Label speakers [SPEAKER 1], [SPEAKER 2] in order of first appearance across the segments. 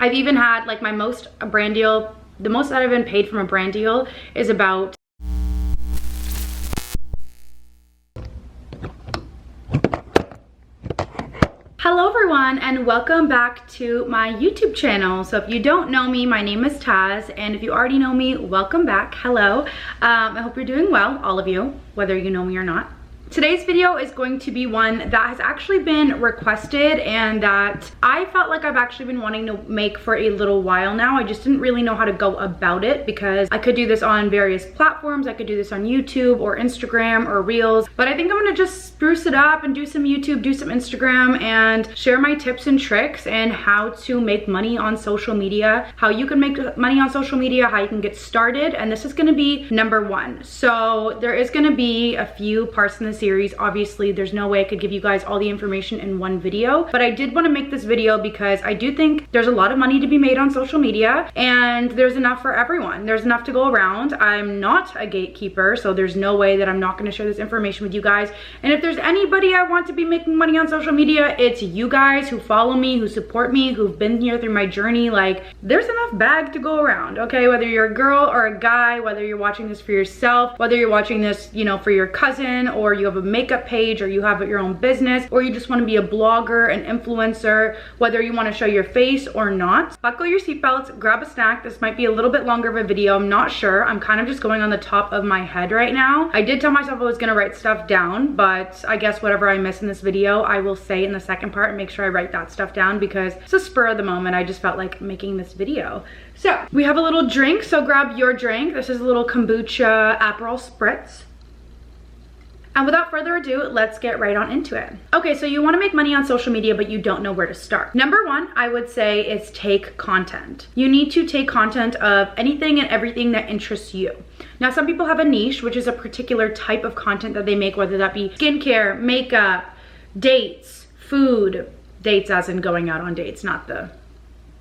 [SPEAKER 1] I've even had like my most brand deal, the most that I've been paid from a brand deal is about Hello everyone and welcome back to my YouTube channel. So if you don't know me, my name is Taz, and if you already know me, welcome back. Hello. I hope you're doing well, all of you, whether you know me or not. Today's video is going to be one that has actually been requested and that I felt like I've actually been wanting to make for a little while now. I just didn't really know how to go about it because I could do this on various platforms. I could do this on YouTube or Instagram or Reels, but I think I'm gonna just spruce it up and do some YouTube, do some Instagram, and share my tips and tricks and how to make money on social media, how you can make money on social media, how you can get started, and this is gonna be number one. So there is gonna be a few parts in this series. Obviously there's no way I could give you guys all the information in one video, but I did want to make this video because I do think there's a lot of money to be made on social media and there's enough for everyone. There's enough to go around. I'm not a gatekeeper, so there's no way that I'm not going to share this information with you guys. And if there's anybody I want to be making money on social media, it's you guys who follow me, who support me, who've been here through my journey. Like, there's enough bag to go around, okay? Whether you're a girl or a guy, whether you're watching this for yourself, whether you're watching this, you know, for your cousin, or you have a makeup page, or you have your own business, or you just want to be a blogger, an influencer, whether you want to show your face or not. Buckle your seatbelts, grab a snack. This might be a little bit longer of a video, I'm not sure. I'm kind of just going on the top of my head right now. I did tell myself I was going to write stuff down, but I guess whatever I miss in this video, I will say in the second part and make sure I write that stuff down because it's a spur of the moment. I just felt like making this video. So we have a little drink, so grab your drink. This is a little kombucha Aperol Spritz. And without further ado, let's get right on into it. Okay, so you wanna make money on social media, but you don't know where to start. Number one, I would say, is take content. You need to take content of anything and everything that interests you. Now, some people have a niche, which is a particular type of content that they make, whether that be skincare, makeup, dates, food, dates as in going out on dates, not the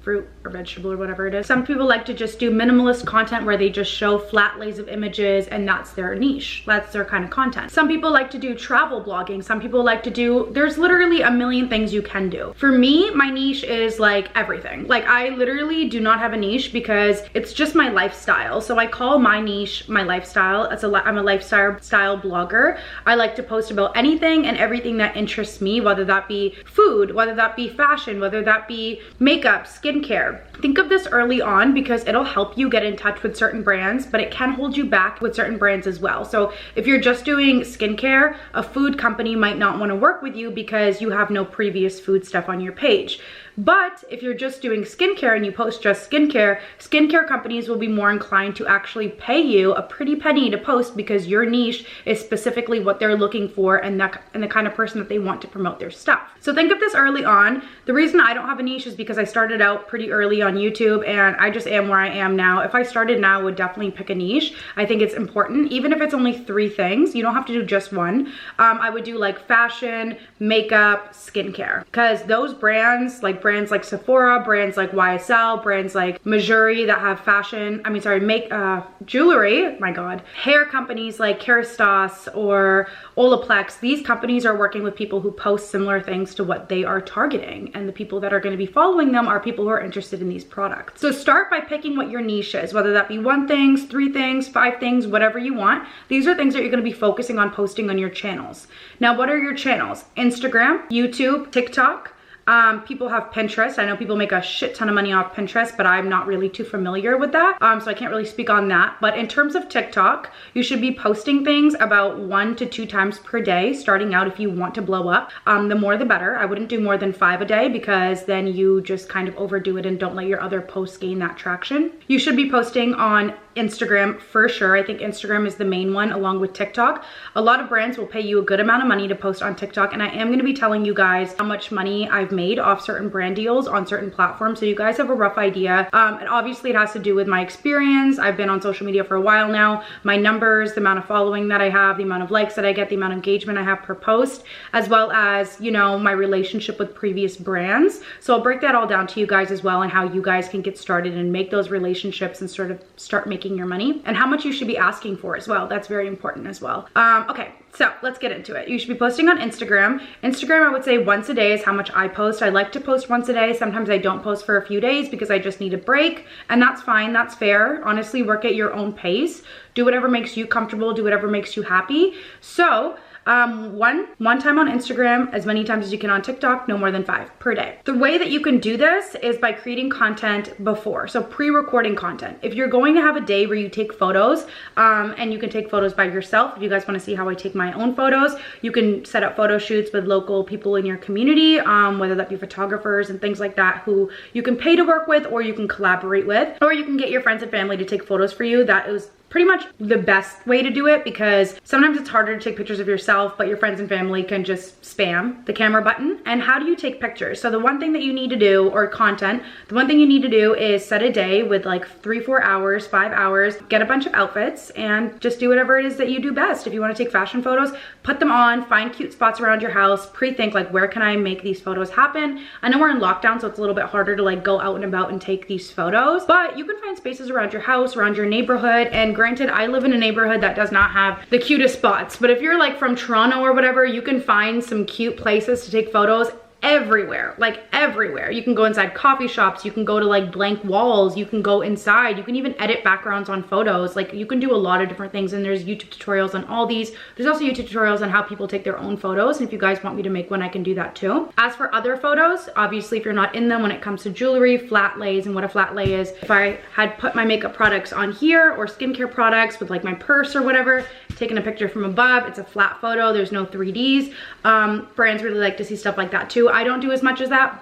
[SPEAKER 1] fruit or vegetable or whatever it is. Some people like to just do minimalist content where they just show flat lays of images and that's their niche. That's their kind of content. Some people like to do travel blogging. Some people like to do, there's literally a million things you can do. For me, my niche is like everything. Like, I literally do not have a niche because it's just my lifestyle. So I call my niche my lifestyle. I'm a lifestyle blogger. I like to post about anything and everything that interests me, whether that be food, whether that be fashion, whether that be makeup, skincare. Think of this early on because it'll help you get in touch with certain brands, but it can hold you back with certain brands as well. So if you're just doing skincare, a food company might not want to work with you because you have no previous food stuff on your page. But if you're just doing skincare and you post just skincare companies will be more inclined to actually pay you a pretty penny to post because your niche is specifically what they're looking for and the kind of person that they want to promote their stuff. So think of this early on. The reason I don't have a niche is because I started out pretty early on YouTube and I just am where I am now. If I started now, I would definitely pick a niche. I think it's important, even if it's only 3 things. You don't have to do just one. I would do like fashion, makeup, skincare, because those brands like Sephora, brands like YSL, brands like Missouri that have fashion, jewelry, my God, hair companies like Kerastase or Olaplex. These companies are working with people who post similar things to what they are targeting, and the people that are going to be following them are people who are interested in these products. So start by picking what your niche is, whether that be 1 thing, 3 things, 5 things, whatever you want. These are things that you're going to be focusing on posting on your channels. Now, what are your channels? Instagram, YouTube, TikTok. People have Pinterest. I know people make a shit ton of money off Pinterest, but I'm not really too familiar with that. So I can't really speak on that. But in terms of TikTok, you should be posting things about 1 to 2 times per day, starting out if you want to blow up. The more the better. I wouldn't do more than 5 a day because then you just kind of overdo it and don't let your other posts gain that traction. You should be posting on Instagram for sure. I think Instagram is the main one along with TikTok. A lot of brands will pay you a good amount of money to post on TikTok, and I am going to be telling you guys how much money I've made off certain brand deals on certain platforms, so you guys have a rough idea. And obviously it has to do with my experience. I've been on social media for a while now. My numbers, the amount of following that I have, the amount of likes that I get, the amount of engagement I have per post, as well as, you know, my relationship with previous brands. So I'll break that all down to you guys as well, and how you guys can get started and make those relationships and sort of start making making your money, and how much you should be asking for as well. That's very important as well. Okay, so let's get into it. You should be posting on Instagram. Instagram, I would say once a day is how much I post. I like to post once a day. Sometimes I don't post for a few days because I just need a break, and that's fine, that's fair. Honestly, work at your own pace. Do whatever makes you comfortable, do whatever makes you happy. So one time on Instagram, as many times as you can on TikTok, no more than 5 per day. The way that you can do this is by creating content before, so pre-recording content. If you're going to have a day where you take photos, and you can take photos by yourself, if you guys want to see how I take my own photos, you can set up photo shoots with local people in your community, whether that be photographers and things like that who you can pay to work with, or you can collaborate with, or you can get your friends and family to take photos for you. That is pretty much the best way to do it, because sometimes it's harder to take pictures of yourself, but your friends and family can just spam the camera button. And how do you take pictures? So the one thing that you need to do, or content, the one thing you need to do is set a day with like 3-4 hours, 5 hours, get a bunch of outfits, and just do whatever it is that you do best. If you want to take fashion photos, put them on, find cute spots around your house, pre-think like, where can I make these photos happen? I know we're in lockdown, so it's a little bit harder to like go out and about and take these photos, but you can find spaces around your house, around your neighborhood. And granted, I live in a neighborhood that does not have the cutest spots, but if you're like from Toronto or whatever, you can find some cute places to take photos everywhere, like everywhere. You can go inside coffee shops, you can go to like blank walls, you can go inside, you can even edit backgrounds on photos. Like you can do a lot of different things, and there's YouTube tutorials on all these. There's also YouTube tutorials on how people take their own photos, and if you guys want me to make one, I can do that too. As for other photos, obviously if you're not in them when it comes to jewelry, flat lays, and what a flat lay is, if I had put my makeup products on here, or skincare products with like my purse or whatever, taking a picture from above, it's a flat photo, there's no 3Ds. Brands really like to see stuff like that too. I don't do as much of that,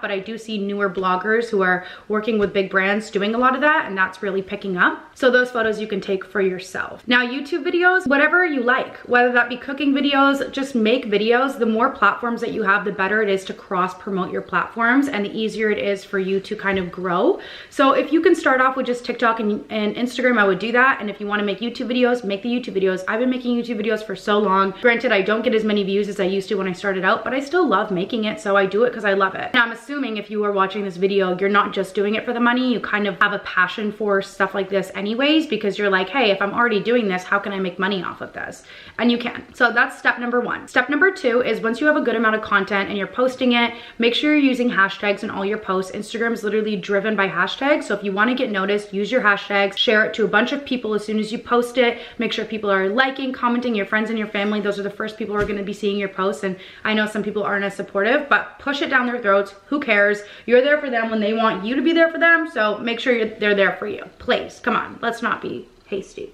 [SPEAKER 1] but I do see newer bloggers who are working with big brands doing a lot of that, and that's really picking up. So those photos you can take for yourself. Now YouTube videos, whatever you like, whether that be cooking videos, just make videos. The more platforms that you have, the better it is to cross promote your platforms, and the easier it is for you to kind of grow. So if you can start off with just TikTok and Instagram, I would do that. And if you want to make YouTube videos, make the YouTube videos. I've been making YouTube videos for so long. Granted, I don't get as many views as I used to when I started out, but I still love making it, so I do it because I love it. Now I'm assuming if you are watching this video, you're not just doing it for the money, you kind of have a passion for stuff like this anyways, because you're like, hey, if I'm already doing this, how can I make money off of this? And you can. So that's step number 1. Step number 2 is, once you have a good amount of content and you're posting it, make sure you're using hashtags in all your posts. Instagram is literally driven by hashtags, so if you want to get noticed, use your hashtags, share it to a bunch of people as soon as you post it. Make sure people are liking, commenting, your friends and your family. Those are the first people who are going to be seeing your posts, and I know some people aren't as supportive, but push it down their throats. Who cares? You're there for them when they want you to be there for them, so make sure they're there for you. Please, come on, let's not be hasty.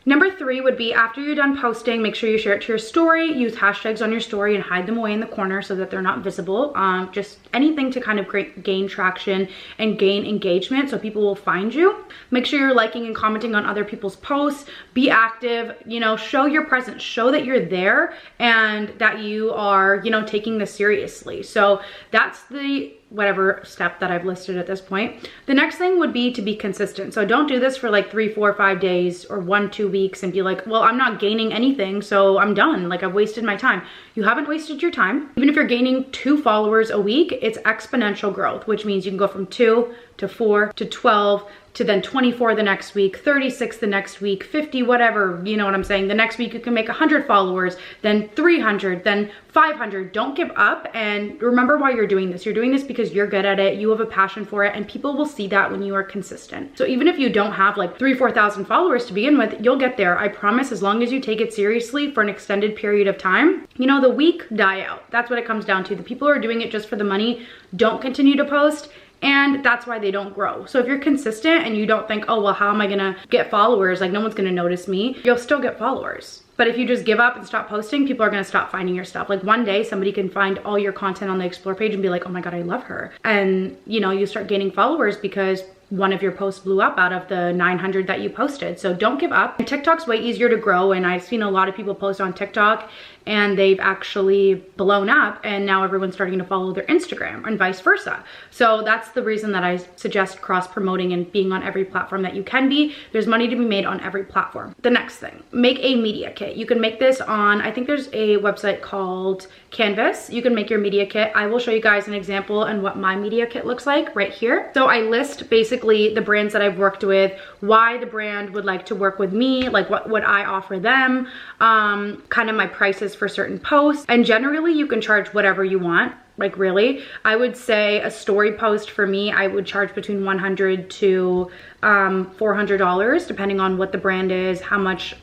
[SPEAKER 1] Number 3 would be, after you're done posting, make sure you share it to your story. Use hashtags on your story and hide them away in the corner so that they're not visible. Just anything to kind of gain traction and gain engagement so people will find you. Make sure you're liking and commenting on other people's posts. Be active, you know, show your presence, show that you're there and that you are, you know, taking this seriously. So that's the whatever step that I've listed at this point. The next thing would be to be consistent. So don't do this for like 3, 4, 5 days or 1, 2 weeks and be like, well, I'm not gaining anything, so I'm done. Like, I've wasted my time. You haven't wasted your time. Even if you're gaining 2 followers a week, it's exponential growth, which means you can go from 2 to 4 to 12 to then 24 the next week, 36 the next week, 50, whatever, you know what I'm saying? The next week you can make 100 followers, then 300, then 500. Don't give up, and remember why you're doing this. You're doing this because you're good at it, you have a passion for it, and people will see that when you are consistent. So even if you don't have like 3,000 or 4,000 followers to begin with, you'll get there. I promise, as long as you take it seriously for an extended period of time. You know, the weak die out. That's what it comes down to. The people who are doing it just for the money don't continue to post, and that's why they don't grow. So if you're consistent and you don't think, oh, well, how am I gonna get followers? Like, no one's gonna notice me. You'll still get followers. But if you just give up and stop posting, people are gonna stop finding your stuff. Like, one day somebody can find all your content on the Explore page and be like, oh my God, I love her. And you know, you start gaining followers because one of your posts blew up out of the 900 that you posted. So don't give up. TikTok's way easier to grow, and I've seen a lot of people post on TikTok and they've actually blown up, and now everyone's starting to follow their Instagram, and vice versa. So that's the reason that I suggest cross promoting and being on every platform that you can be. There's money to be made on every platform. The next thing, make a media kit. You can make this on, I think there's a website called Canvas. You can make your media kit. I will show you guys an example and what my media kit looks like right here. So I list basically basically the brands that I've worked with, why the brand would like to work with me, like what would I offer them, kind of my prices for certain posts. And generally you can charge whatever you want. Like really, I would say a story post for me, I would charge between $100 to $400, depending on what the brand is, how much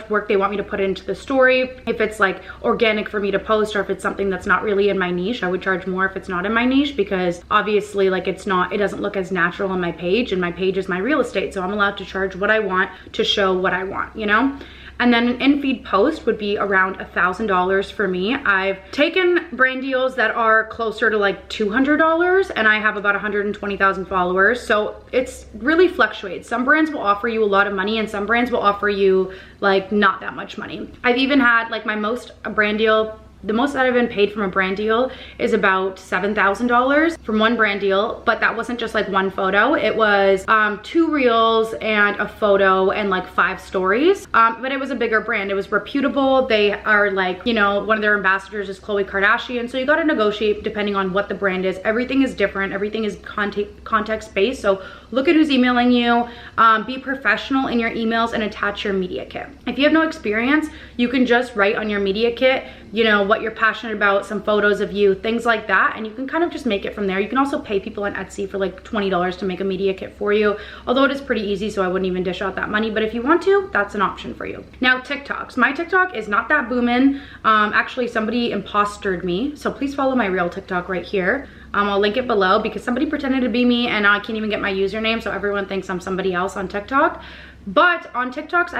[SPEAKER 1] work they want me to put into the story. If it's like organic for me to post, or if it's something that's not really in my niche, I would charge more if it's not in my niche, because obviously like it doesn't look as natural on my page, and my page is my real estate. So I'm allowed to charge what I want to show what I want, you know? And then an in-feed post would be around $1,000 for me. I've taken brand deals that are closer to like $200, and I have about 120,000 followers. So it's really fluctuates. Some brands will offer you a lot of money, and some brands will offer you like not that much money. I've even had like my most brand deal, the most that I've been paid from a brand deal is about $7,000 from one brand deal, but that wasn't just like one photo. It was 2 reels and a photo and like 5 stories. But it was a bigger brand. It was reputable. They are like, you know, one of their ambassadors is Khloe Kardashian. So you got to negotiate depending on what the brand is. Everything is different. Everything is context based. So look at who's emailing you. Be professional in your emails and attach your media kit. If you have no experience, you can just write on your media kit, you know, what you're passionate about, some photos of you, things like that, and you can kind of just make it from there. You can also pay people on Etsy for like $20 to make a media kit for you, although it is pretty easy, so I wouldn't even dish out that money, but if you want to, that's an option for you. Now TikToks. My TikTok is not that booming. Actually somebody impostered me, so please follow my real TikTok right here. I'll link it below, because somebody pretended to be me and now I can't even get my username, so everyone thinks I'm somebody else on TikTok. But on TikToks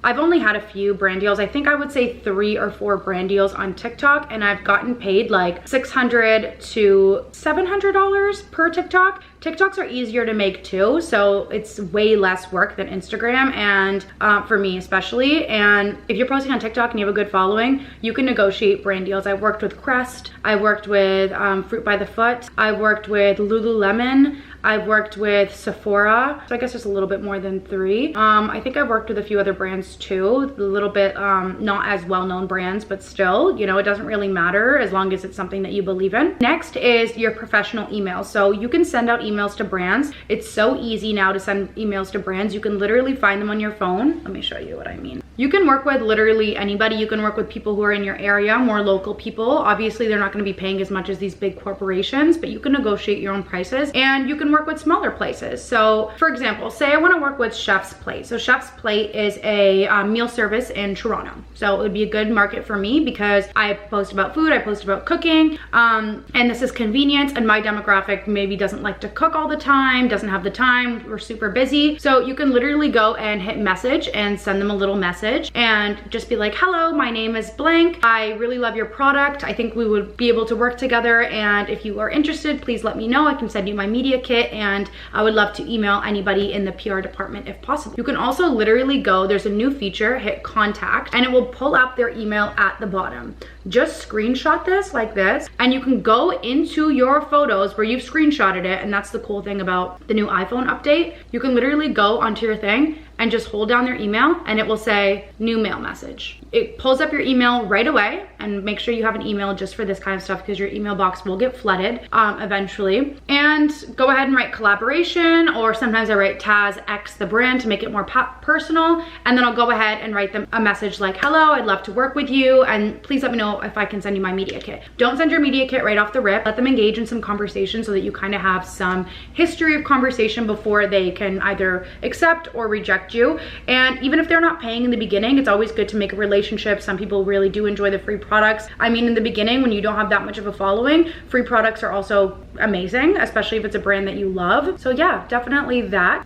[SPEAKER 1] I've only had a few brand deals. I think I would say 3 or 4 brand deals on TikTok, and I've gotten paid like $600 to $700 per TikTok. TikToks are easier to make too, so it's way less work than Instagram, and for me especially. And if you're posting on TikTok and you have a good following, you can negotiate brand deals. I've worked with Crest, I worked with Fruit by the Foot, I've worked with Lululemon, I've worked with Sephora, so I guess just a little bit more than 3. I think I've worked with a few other brands too, a little bit not as well-known brands, but still, you know, it doesn't really matter as long as it's something that you believe in. Next is your professional emails. So you can send out emails to brands. It's so easy now to send emails to brands. You can literally find them on your phone. Let me show you what I mean. You can work with literally anybody. You can work with people who are in your area, more local people. Obviously, they're not going to be paying as much as these big corporations, but you can negotiate your own prices, and you can work with smaller places. So for example, say I want to work with Chef's Plate. So Chef's Plate is a meal service in Toronto. So it would be a good market for me because I post about food, I post about cooking, and this is convenience, and my demographic maybe doesn't like to cook all the time, doesn't have the time, we're super busy. So you can literally go and hit message and send them a little message and just be like, hello, my name is blank. I really love your product. I think we would be able to work together, and if you are interested, please let me know. I can send you my media kit, and I would love to email anybody in the PR department if possible. You can also literally go, there's a new feature, hit contact, and it will pull up their email at the bottom. Just screenshot this like this, and you can go into your photos where you've screenshotted it, and that's the cool thing about the new iPhone update. You can literally go onto your thing and just hold down their email, and it will say new mail message. It pulls up your email right away, and make sure you have an email just for this kind of stuff, because your email box will get flooded eventually. And go ahead and write collaboration, or sometimes I write Taz X the brand to make it more personal, and then I'll go ahead and write them a message like, hello, I'd love to work with you, and please let me know if I can send you my media kit. Don't send your media kit right off the rip. Let them engage in some conversation so that you kind of have some history of conversation before they can either accept or reject you. And even if they're not paying in the beginning, it's always good to make a relationship. Some people really do enjoy the free products. I mean, in the beginning, when you don't have that much of a following, free products are also amazing, especially if it's a brand that you love. So yeah, definitely that.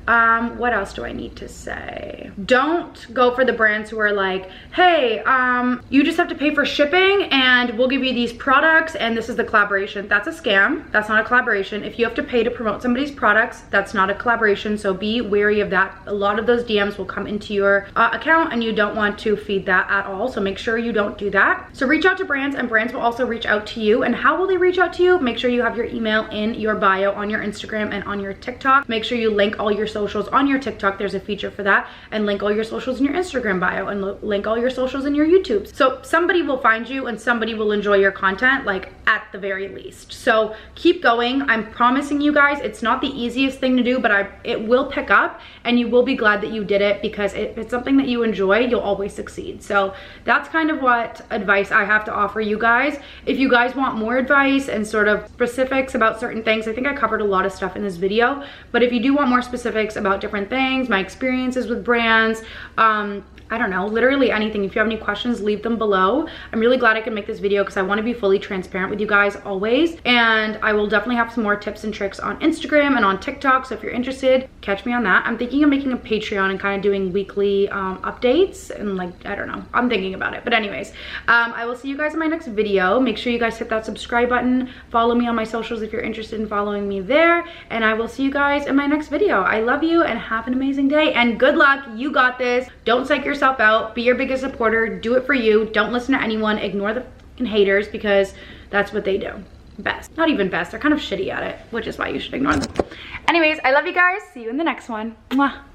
[SPEAKER 1] What else do I need to say? Don't go for the brands who are like, hey, you just have to pay for shipping and we'll give you these products and this is the collaboration. That's a scam. That's not a collaboration. If you have to pay to promote somebody's products, that's not a collaboration. So be wary of that. A lot of those DMs will come into your account, and you don't want to feed that at all. So make sure you don't do that. So reach out to brands, and brands will also reach out to you. And how will they reach out to you? Make sure you have your email in your bio on your Instagram and on your TikTok. Make sure you link all your socials on your TikTok. There's a feature for that. And link all your socials in your Instagram bio, and link all your socials in your YouTube. So somebody will find you and somebody will enjoy your content. Like, at the very least. So keep going. I'm promising you guys, it's not the easiest thing to do, but it will pick up and you will be glad that you did it, because if it's something that you enjoy, you'll always succeed. So that's kind of what advice I have to offer you guys. If you guys want more advice and sort of specifics about certain things, I think I covered a lot of stuff in this video, but if you do want more specifics about different things, my experiences with brands, I don't know, literally anything. If you have any questions, leave them below. I'm really glad I could make this video because I want to be fully transparent with you guys always. And I will definitely have some more tips and tricks on Instagram and on TikTok. So if you're interested, catch me on that. I'm thinking of making a Patreon and kind of doing weekly updates and like, I don't know, I'm thinking about it. But anyways, I will see you guys in my next video. Make sure you guys hit that subscribe button. Follow me on my socials if you're interested in following me there. And I will see you guys in my next video. I love you and have an amazing day and good luck. You got this. Don't psych yourself out. Be your biggest supporter. Do it for you. Don't listen to anyone. Ignore the fucking haters, because that's what they do best. Not even best. They're kind of shitty at it, which is why you should ignore them. Anyways, I love you guys. See you in the next one. Mwah.